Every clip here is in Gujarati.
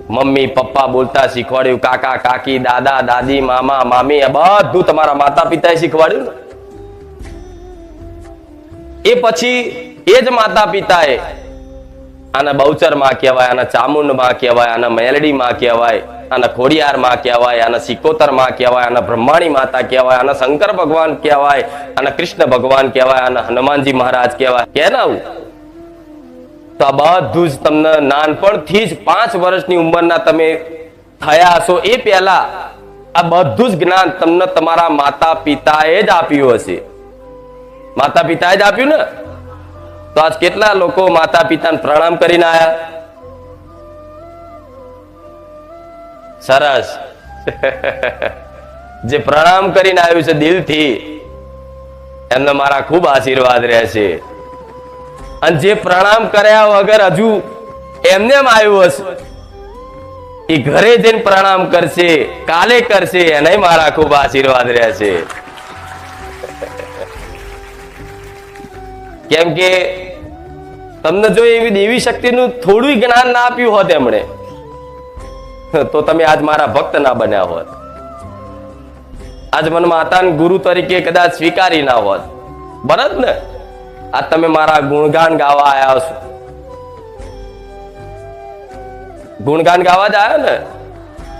મમ્મી પપ્પા બોલતા શીખવાડ્યું, કાકા કાકી દાદા દાદી મામા મામી આ બધું તમારા માતા પિતાએ શીખવાડ્યું ને. એ પછી એ જ માતા પિતાએ આના બહુચર માં કહેવાય, આના ચામુંડ માં કહેવાય, આના મેલડી માં કહેવાય, આના ખોડિયાર માં કહેવાય, આના સિકોતર માં કહેવાય, આના બ્રહ્માણી માતા કહેવાય, આના શંકર ભગવાન કહેવાય, આના કૃષ્ણ ભગવાન કહેવાય, આના હનુમાનજી મહારાજ કહેવાય. કે ના આવું? તો આ બધું જ તમને નાનપણથી જ 5 વર્ષની ઉંમરના તમે થયા હશો એ પહેલા આ બધું જ જ્ઞાન તમને તમારા માતા પિતાએ જ આપ્યું હશે. માતા પિતાએ જ આપ્યું ને. તો આજ કેટલા લોકો માતા પિતાને પ્રણામ કરીને આયા? સરસ. જે પ્રણામ કરીને આવ્યું છે દિલથી એમને મારા ખૂબ આશીર્વાદ રહેશે. અને જે પ્રણામ કર્યા વગર હજુ એમને એમ આવ્યું હશે એ ઘરે જઈને પ્રણામ કરશે, કાલે કરશે, એને મારા ખૂબ આશીર્વાદ રહેશે. કેમ કે તમને જો એવી દેવી શક્તિનું થોડું જ્ઞાન ના આપ્યું હોત એમણે તો તમે આજ મારા ભક્ત ના બન્યા હોત. આજ મને માતાને ગુરુ તરીકે કદાચ સ્વીકારી ના હોત. બરાબર ને? આ તમે મારા ગુણગાન ગાવા આવ્યા છો. ગુણગાન ગાવા જ આવ્યા ને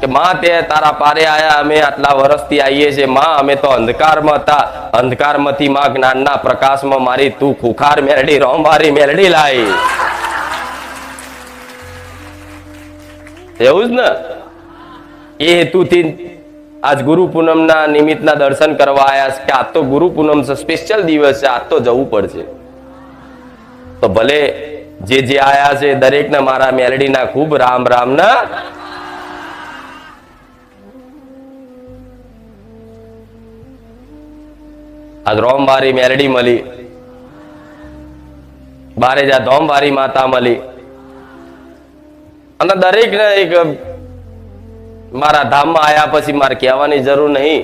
કે માં તે તારા પારે આયા, અમે આટલા વર્ષથી આવીએ છીએ માં, અમે તો અંધકારમાં હતા, અંધકારમાંથી માં જ્ઞાનના પ્રકાશમાં મારી તું ખુખાર મેલડી રોમવારી મેલડી લાઈ. એવું જ ને? એ હેતુથી આજ ગુરુ પૂનમના નિમિત્તના દર્શન કરવા આવ્યા કે આજ તો ગુરુ પૂનમ છે, સ્પેશિયલ દિવસ છે, આજ તો જવું પડશે. તો ભલે જે આયા છે દરેકને મારા મેલડીના ખૂબ રામ રામ ના. આજ રોમવારી મેલડી મળી, બારે જા ધોમવારી માતા મળી, અને દરેકને એક મારા ધામમાં આયા પછી મારે કહેવાની જરૂર નહીં.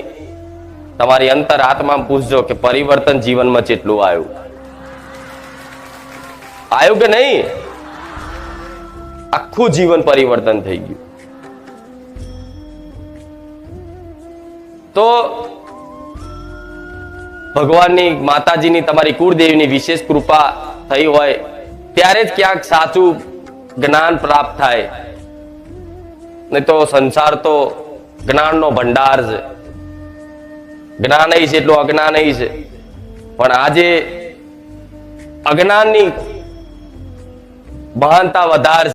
તમારી અંતર આત્મામાં પૂછજો કે પરિવર્તન જીવનમાં કેટલું આવ્યું કે નહીં? આખું જીવન પરિવર્તન થઈ ગયું. તો ભગવાનની માતાજીની તમારી કુળદેવીની વિશેષ કૃપા થઈ હોય ત્યારે જ ક્યાંક સાચું જ્ઞાન પ્રાપ્ત થાય. નહીં તો સંસાર તો જ્ઞાનનો ભંડાર છે. જ્ઞાન છે એટલું અજ્ઞાન છે. પણ આજે અજ્ઞાનની મહાનતા વધારે